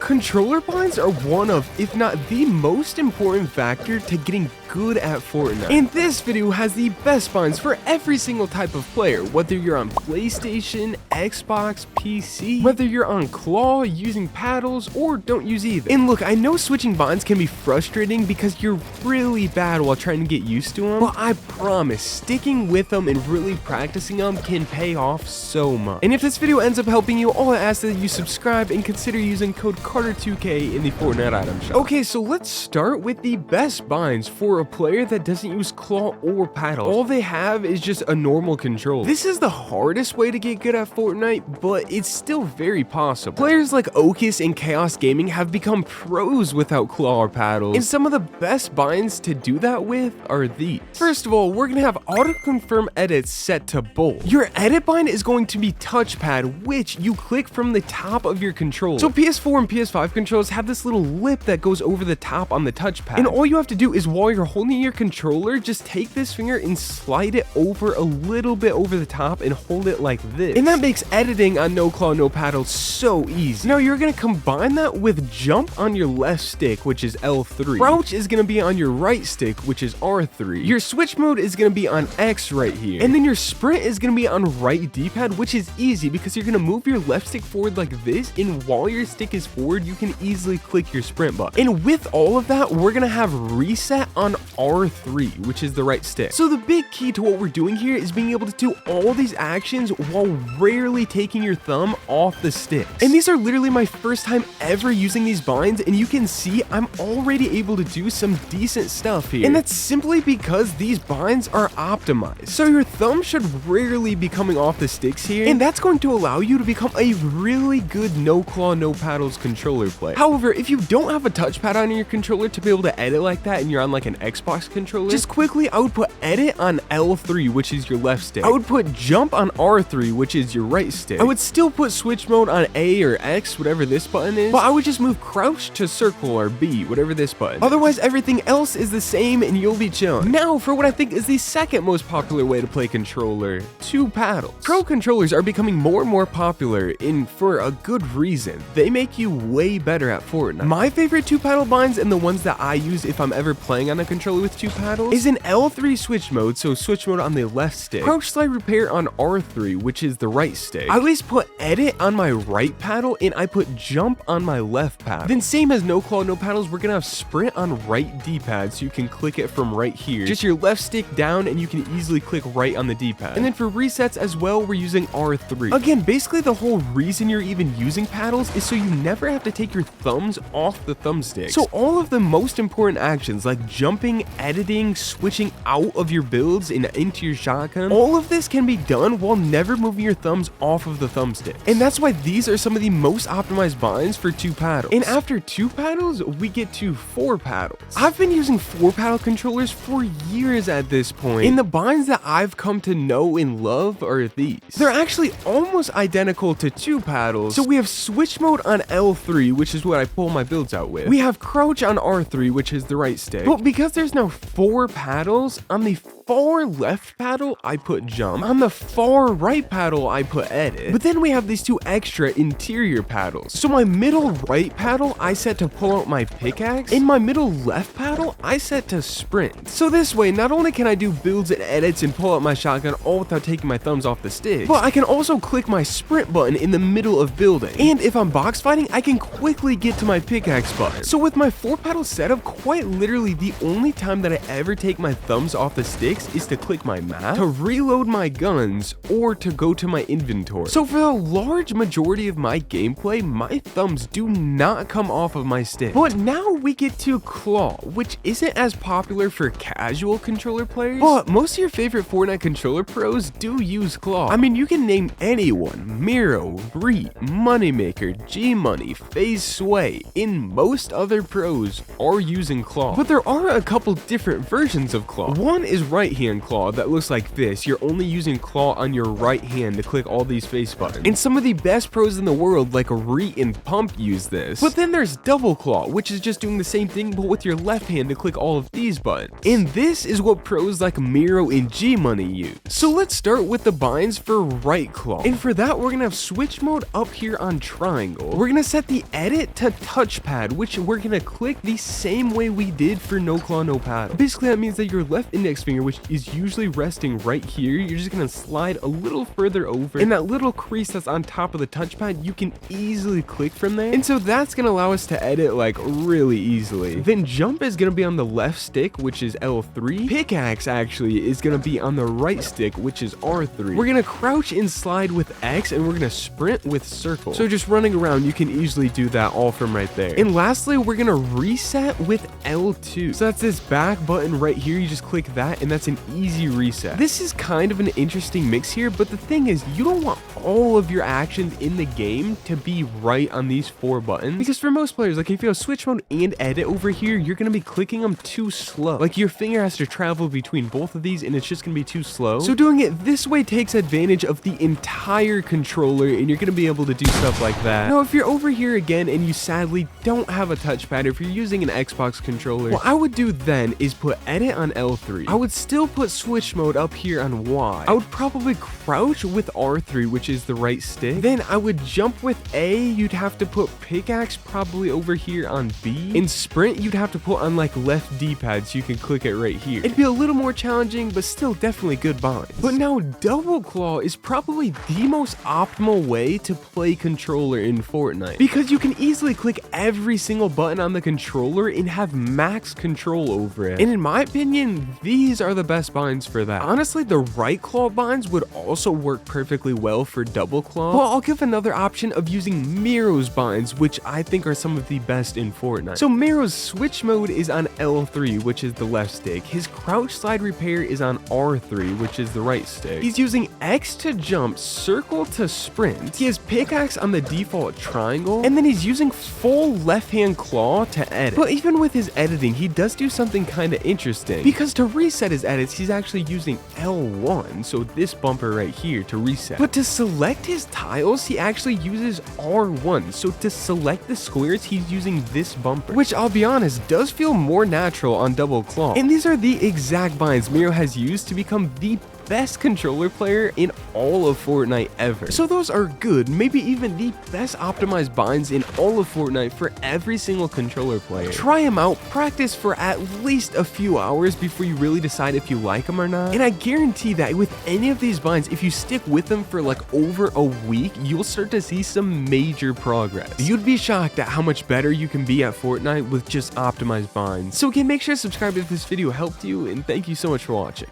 Controller binds are one of, if not the most important factor to getting good at Fortnite. And this video has the best binds for every single type of player, whether you're on PlayStation, Xbox, PC, whether you're on claw, using paddles, or don't use either. And look, I know switching binds can be frustrating because you're really bad while trying to get used to them, but I promise sticking with them and really practicing them can pay off so much. And if this video ends up helping you, all I ask is that you subscribe and consider using code Carter2K in the Fortnite item shop. Okay, so let's start with the best binds for a player that doesn't use claw or paddle. All they have is just a normal controller. This is the hardest way to get good at Fortnite, but it's still very possible. Players like Ocus and Chaos Gaming have become pros without claw or paddles, and some of the best binds to do that with are these. First of all, we're gonna have auto-confirm edits set to bold. Your edit bind is going to be touchpad, which you click from the top of your controller. So PS4 and PS5 controllers have this little lip that goes over the top on the touchpad, and all you have to do is while you're holding your controller, just take this finger and slide it over a little bit over the top and hold it like this. And that makes editing on no claw, no paddle so easy. Now you're gonna combine that with jump on your left stick, which is L3. Crouch is gonna be on your right stick, which is R3. Your switch mode is gonna be on X right here. And then your sprint is gonna be on right D-pad, which is easy because you're gonna move your left stick forward like this, and while your stick is forward, you can easily click your sprint button. And with all of that, we're gonna have reset on R3, which is the right stick. So the big key to what we're doing here is being able to do all these actions while rarely taking your thumb off the sticks. And these are literally my first time ever using these binds, and you can see I'm already able to do some decent stuff here. And that's simply because these binds are optimized. So your thumb should rarely be coming off the sticks here, and that's going to allow you to become a really good no claw, no paddles controller player. However, if you don't have a touchpad on your controller to be able to edit like that and you're on like an Xbox controller, just quickly I would put edit on L3, which is your left stick. I would put jump on R3, which is your right stick. I would still put switch mode on A or X, whatever this button is, but I would just move crouch to circle or B, whatever this button. Otherwise, everything else is the same and you'll be chilling. Now, for what I think is the second most popular way to play controller, two paddles. Pro controllers are becoming more and more popular, and for a good reason. They make you way better at Fortnite. My favorite two paddle binds, and the ones that I use if I'm ever playing on a controller with two paddles, is in L3 switch mode, so switch mode on the left stick, crouch slide repair on R3, which is the right stick. I always put edit on my right paddle, and I put jump on my left paddle. Then same as no claw, no paddles, we're gonna have sprint on right D-pad, so you can click it from right here. Just your left stick down, and you can easily click right on the D-pad. And then for resets as well, we're using R3. Again, basically the whole reason you're even using paddles is so you never have to take your thumbs off the thumbsticks. So all of the most important actions like jumping, editing, switching out of your builds and into your shotgun, all of this can be done while never moving your thumbs off of the thumbstick. And that's why these are some of the most optimized binds for two paddles. And after two paddles, we get to four paddles. I've been using four paddle controllers for years at this point, and the binds that I've come to know and love are these. They're actually almost identical to two paddles. So we have switch mode on L3, which is what I pull my builds out with. We have crouch on R3, which is the right stick. But because there's now four paddles, on the far left paddle, I put jump. On the far right paddle, I put edit. But then we have these two extra interior paddles. So my middle right paddle, I set to pull out my pickaxe. In my middle left paddle, I set to sprint. So this way, not only can I do builds and edits and pull out my shotgun all without taking my thumbs off the stick, but I can also click my sprint button in the middle of building. And if I'm box fighting, I can quickly get to my pickaxe button. So with my four paddle setup, quite literally the only time that I ever take my thumbs off the sticks is to click my map, to reload my guns, or to go to my inventory. So for the large majority of my gameplay, my thumbs do not come off of my stick. But now we get to claw, which isn't as popular for casual controller players, but most of your favorite Fortnite controller pros do use claw. I mean, you can name anyone: Miro, Reet, Moneymaker, G-Money, FaZe Sway, and most other pros are using claw. But there are a couple different versions of claw. One is right hand claw that looks like this. You're only using claw on your right hand to click all these face buttons. And some of the best pros in the world like Re and Pump use this. But then there's double claw, which is just doing the same thing but with your left hand to click all of these buttons. And this is what pros like Miro and G Money use. So let's start with the binds for right claw. And for that, we're gonna have switch mode up here on triangle. We're gonna set the edit to touchpad, which we're gonna click the same way we did for no claw, no paddle. Basically, that means that your left index finger, which is usually resting right here, you're just gonna slide a little further over, and that little crease that's on top of the touchpad, you can easily click from there. And so that's gonna allow us to edit like really easily. Then jump is gonna be on the left stick, which is L3. Pickaxe actually is gonna be on the right stick, which is R3. We're gonna crouch and slide with X, and we're gonna sprint with circle. So just running around, you can easily do that all from right there. And lastly, we're gonna reset with L2. So that's this back button right here. You just click that, and that's an easy reset. This is kind of an interesting mix here, but the thing is, you don't want all of your actions in the game to be right on these 4 buttons, because for most players, like if you have switch mode and edit over here, you're gonna be clicking them too slow. Like your finger has to travel between both of these, and it's just gonna be too slow. So doing it this way takes advantage of the entire controller, and you're gonna be able to do stuff like that. Now, if you're over here again and you sadly don't have a touchpad, if you're using an Xbox controller, what I would do then is put edit on L3. I would still put switch mode up here on Y. I would probably crouch with R3, which is the right stick. Then I would jump with A. You'd have to put pickaxe probably over here on B. And sprint, you'd have to put on like left D-pad so you can click it right here. It'd be a little more challenging, but still definitely good binds. But now double claw is probably the most optimal way to play controller in Fortnite, because you can easily click every single button on the controller and have max control over it. And in my opinion, these are the best binds for that. Honestly, the right claw binds would also work perfectly well for double claw, but I'll give another option of using Miro's binds, which I think are some of the best in Fortnite. So Miro's switch mode is on L3, which is the left stick. His crouch slide repair is on R3, which is the right stick. He's using X to jump, circle to sprint. He has pickaxe on the default triangle, and then he's using full left hand claw to edit. But even with his editing, he does do something kind of interesting, because to reset his edits, he's actually using L1, so this bumper right here to reset. But to select his tiles, he actually uses R1, so to select the squares, he's using this bumper, which I'll be honest, does feel more natural on double claw. And these are the exact binds Miro has used to become the best controller player in all of Fortnite ever. So those are good, maybe even the best optimized binds in all of Fortnite for every single controller player. Try them out, practice for at least a few hours before you really decide if you like them or not. And I guarantee that with any of these binds, if you stick with them for like over a week, you'll start to see some major progress. You'd be shocked at how much better you can be at Fortnite with just optimized binds. So again, make sure to subscribe if this video helped you, and thank you so much for watching.